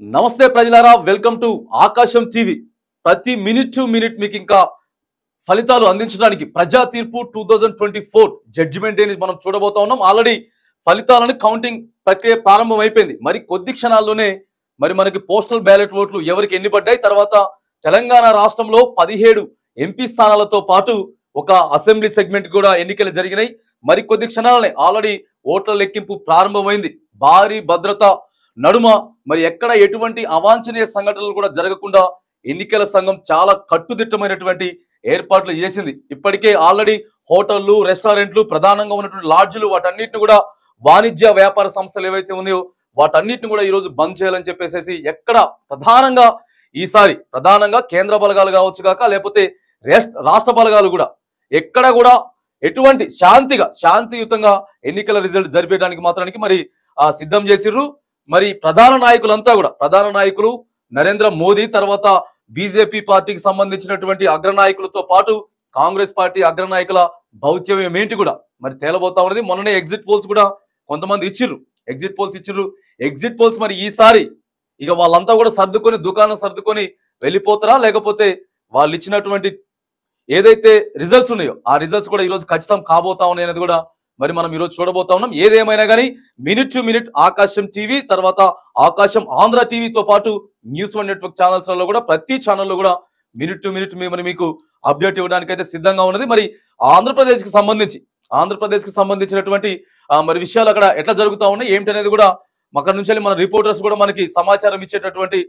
నమస్తే ప్రజలారా, welcome to ఆకాశం టీవీ. ప్రతి మినిట్ టు మినిట్ మీకు ఇంకా ఫలితాలు అందించడానికి ప్రజా తీర్పు 2024 జడ్జిమెంట్ డే మనం చూడబోతా ఉన్నాం. ఆల్రెడీ ఫలితాలను కౌంటింగ్ ప్రక్రియ ప్రారంభం అయిపోయింది. మరి కొద్ది క్షణాల్లోనే మనకి పోస్టల్ బ్యాలెట్ ఓట్లు ఎవరికి ఎన్ని పడ్డాయి, తర్వాత తెలంగాణ రాష్ట్రంలో 17 ఎంపీ స్థానాలతో పాటు ఒక అసెంబ్లీ సెగ్మెంట్ కూడా ఎన్నికలు జరిగినాయి. మరి కొద్ది క్షణాలనే ఆల్రెడీ ఓట్ల లెక్కింపు ప్రారంభమైంది. భారీ భద్రత నడుమ ఎక్కడ ఎటువంటి అవాంఛనీయ సంఘటనలు కూడా జరగకుండా ఎన్నికల సంఘం చాలా కట్టుదిట్టమైనటువంటి ఏర్పాట్లు చేసింది. ఇప్పటికే ఆల్రెడీ హోటళ్లు, రెస్టారెంట్లు, ప్రధానంగా ఉన్నటువంటి లాడ్జ్లు, వాటన్నిటిని కూడా వాణిజ్య వ్యాపార సంస్థలు ఏవైతే ఉన్నాయో వాటన్నిటిని కూడా ఈరోజు బంద్ చేయాలని చెప్పేసి ఎక్కడ ప్రధానంగా కేంద్ర బలగాలు కావచ్చు కాక, లేకపోతే రాష్ట్ర బలగాలు కూడా ఎక్కడ కూడా ఎటువంటి శాంతియుతంగా ఎన్నికల రిజల్ట్ జరిపేయడానికి మాత్రానికి సిద్ధం చేసిర్రు. ప్రధాన నాయకులు నరేంద్ర మోదీ, తర్వాత బీజేపీ పార్టీకి సంబంధించినటువంటి అగ్రనాయకులతో పాటు కాంగ్రెస్ పార్టీ అగ్రనాయకుల భౌత్యం ఏంటి కూడా తేలబోతా ఉన్నది. మొన్ననే ఎగ్జిట్ పోల్స్ కూడా కొంతమంది ఇచ్చిర్రు. ఎగ్జిట్ పోల్స్ ఈసారి ఇక వాళ్ళంతా కూడా దుకాణం సర్దుకొని వెళ్ళిపోతారా, లేకపోతే వాళ్ళు ఇచ్చినటువంటి ఏదైతే రిజల్ట్స్ ఉన్నాయో ఆ రిజల్ట్స్ కూడా ఈరోజు ఖచ్చితం కాబోతా ఉన్నాయి అనేది కూడా మనం ఈరోజు చూడబోతా ఉన్నాం. ఏదేమైనా కానీ మినిట్ టు మినిట్ ఆకాశం టీవీ, తర్వాత ఆకాశం ఆంధ్ర టీవీతో పాటు న్యూస్1 నెట్వర్క్ ఛానల్స్ లో కూడా ప్రతి ఛానల్లో కూడా మినిట్ టు మినిట్ మీకు అప్డేట్ ఇవ్వడానికి అయితే సిద్ధంగా ఉన్నది. ఆంధ్రప్రదేశ్ కి సంబంధించినటువంటి విషయాలు అక్కడ ఎట్లా జరుగుతా ఉన్నాయి ఏంటనేది కూడా అక్కడ నుంచి మన రిపోర్టర్స్ కూడా మనకి సమాచారం ఇచ్చేటటువంటి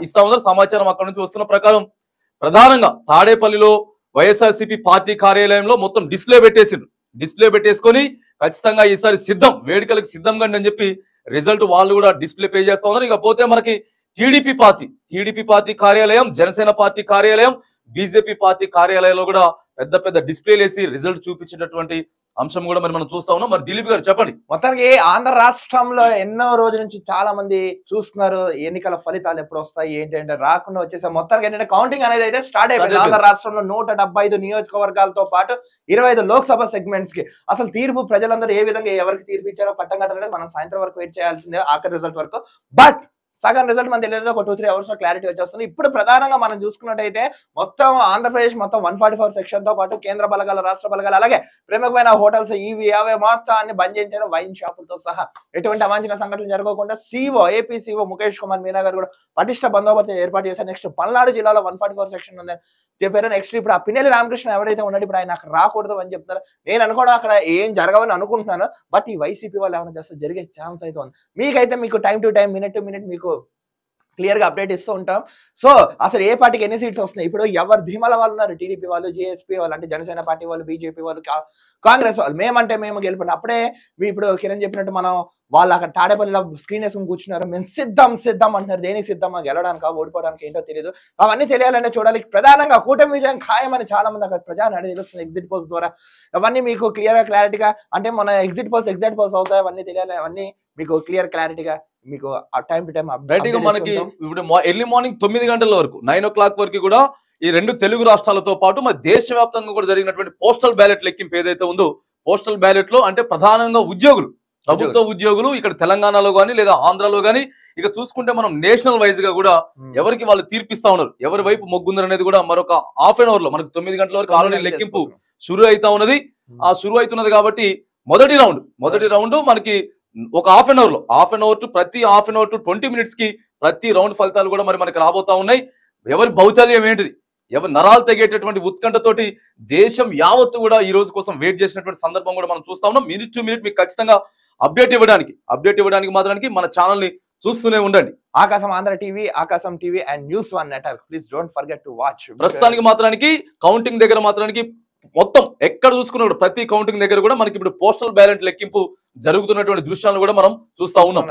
ఇస్తా ఉన్నారు. సమాచారం అక్కడ నుంచి వస్తున్న ప్రకారం ప్రధానంగా తాడేపల్లిలో వైఎస్ఆర్సీపీ పార్టీ కార్యాలయంలో మొత్తం డిస్ప్లే పెట్టేసుకొని ఖచ్చితంగా ఈసారి వేడుకలకు సిద్ధంగా అని చెప్పి రిజల్ట్ వాళ్ళు కూడా డిస్ప్లే పే చేస్తా ఉన్నారు. ఇకపోతే మనకి టీడీపీ పార్టీ కార్యాలయం, జనసేన పార్టీ కార్యాలయం, బీజేపీ పార్టీ కార్యాలయంలో కూడా పెద్ద డిస్ప్లేలు వేసి రిజల్ట్ చూపించినటువంటి అంశం కూడా మనం చూస్తా ఉన్నాం. దిలీప్ గారు చెప్పండి. మొత్తానికి ఆంధ్ర రాష్ట్రంలో ఎన్నో రోజుల నుంచి చాలా మంది చూస్తున్నారు ఎన్నికల ఫలితాలు ఎప్పుడు వస్తాయి ఏంటంటే రాకుండా వచ్చేసా. మొత్తానికి ఏంటంటే కౌంటింగ్ అనేది అయితే స్టార్ట్ అయిపోయింది. ఆంధ్ర రాష్ట్రంలో 175 నియోజకవర్గాలతో పాటు 25 లోక్సభ సెగ్మెంట్స్ కి అసలు తీర్పు ప్రజలందరూ ఏ విధంగా ఎవరికి తీర్పు ఇచ్చారో పట్టం కట్టలేదు. మనం సాయంత్రం వరకు వెయిట్ చేయాల్సిందే ఆఖరి రిజల్ట్ వరకు. బట్ సగం రిజల్ట్ మన తెలియదు, ఒక 2-3 అవర్స్ లో క్లారిటీ వచ్చేస్తుంది. ఇప్పుడు ప్రధానంగా మనం చూసుకున్నట్టయితే మొత్తం ఆంధ్రప్రదేశ్ మొత్తం 144 సెక్షన్ తో పాటు కేంద్ర బలగాలు, రాష్ట్ర బలగాలు, అలాగే ప్రముఖమైన హోటల్స్ ఇవి అవే మొత్తాన్ని బంద్ చేయించారు, వైన్ షాపులతో సహా. ఎటువంటి అవాంఛనీయ సంఘటనలు జరగకుండా ఏపీ సీఓ ముఖేష్ కుమార్ మీనా గారు కూడా పటిష్ట బందోబస్తు ఏర్పాటు చేశారు. నెక్స్ట్ పల్నాడు జిల్లాలో 144 సెక్షన్ ఉందని చెప్పారు. నెక్స్ట్ ఇప్పుడు ఆ పిన్నెల్లి రామకృష్ణ ఎవరైతే ఉన్నాడు ఇప్పుడు ఆయన అక్కడ రాకూడదు అని చెప్తారు. నేను అనుకోవడం అక్కడ ఏం జరగవని అనుకుంటున్నాను. బట్ ఈ వైసీపీ వాళ్ళు ఏమైనా చేస్తే జరిగే ఛాన్స్ అయితే ఉంది. మీకు time to time, minute to minute మీకు క్లియర్ గా అప్డేట్ ఇస్తూ ఉంటాం. సో అసలు ఏ పార్టీకి ఎన్ని సీట్స్ వస్తున్నాయి, ఇప్పుడు ఎవరు ధీమాల వాళ్ళు ఉన్నారు, టీడీపీ వాళ్ళు, జేఎస్పీ వాళ్ళు అంటే జనసేన పార్టీ వాళ్ళు, బీజేపీ వాళ్ళు, కాంగ్రెస్ వాళ్ళు మేము గెలిపిన అప్పుడే ఇప్పుడు కిరణ్ చెప్పినట్టు మనం వాళ్ళు అక్కడ తాడేపల్లిలో స్క్రీన్ వేసుకుని కూర్చున్నారు. మేము సిద్ధం అంటున్నారు. దేనికి సిద్ధమా, గెలవడానికి, ఓడిపోవడానికి ఏంటో తెలియదు. అవన్నీ తెలియాలంటే చూడాలి. ప్రధానంగా కూటమి విజయం ఖాయమని చాలా మంది అక్కడ ప్రజాన్ని తెలుస్తుంది ఎగ్జిట్ పోల్స్ ద్వారా. అవన్నీ మీకు క్లారిటీగా అంటే మన ఎగ్జిట్ పోల్స్ అవుతాయి, అవన్నీ తెలియాలి. అవన్నీ మీకు క్లారిటీగా మీకు టైం టు టైం మనకి ఇప్పుడు ఎర్లీ మార్నింగ్ 9 గంటల వరకు 9 o'clock వరకు కూడా ఈ 2 తెలుగు రాష్ట్రాలతో పాటు దేశవ్యాప్తంగా కూడా జరిగినటువంటి పోస్టల్ బ్యాలెట్ లెక్కింపు ఏదైతే ఉందో, పోస్టల్ బ్యాలెట్ లో అంటే ప్రధానంగా ప్రభుత్వ ఉద్యోగులు ఇక్కడ తెలంగాణలో గానీ లేదా ఆంధ్రాలో గానీ ఇక చూసుకుంటే మనం నేషనల్ వైజ్ గా కూడా ఎవరికి వాళ్ళు తీర్పిస్తా ఉన్నారు, ఎవరి వైపు మొగ్గుందరు అనేది కూడా మరొక హాఫ్ అన్ అవర్ లో మనకు 9 గంటల వరకు ఆల్రెడీ లెక్కింపు షురు అవుతా ఉన్నది. కాబట్టి మొదటి రౌండ్ మనకి ఒక హాఫ్ అన్ అవర్ టు ప్రతి half an hour to 20 minutes కి ప్రతి రౌండ్ ఫలితాలు కూడా మనకి రాబోతా ఉన్నాయి. ఎవరి భౌతాల్యం ఏంటిది, ఎవరు నరాలు తెగేటటువంటి ఉత్కంఠతోటి దేశం యావత్తు కూడా ఈ రోజు కోసం వెయిట్ చేసినటువంటి సందర్భం కూడా మనం చూస్తా ఉన్నాం. మినిట్ టు మినిట్ మీకు ఖచ్చితంగా అప్డేట్ ఇవ్వడానికి మాత్రానికి మన ఛానల్ ని చూస్తూనే ఉండండి. Akasam Andhra TV, Akasam TV and news one network. Please don't forget to watch. ప్రస్తుతానికి మాత్రానికి కౌంటింగ్ దగ్గర మాత్రానికి మొత్తం ఎక్కడ చూసుకున్నాడు ప్రతి కౌంటింగ్ దగ్గర కూడా మనకి ఇప్పుడు పోస్టల్ బ్యాలెట్ లెక్కింపు జరుగుతున్నటువంటి దృశ్యాలను కూడా మనం చూస్తా ఉన్నాం.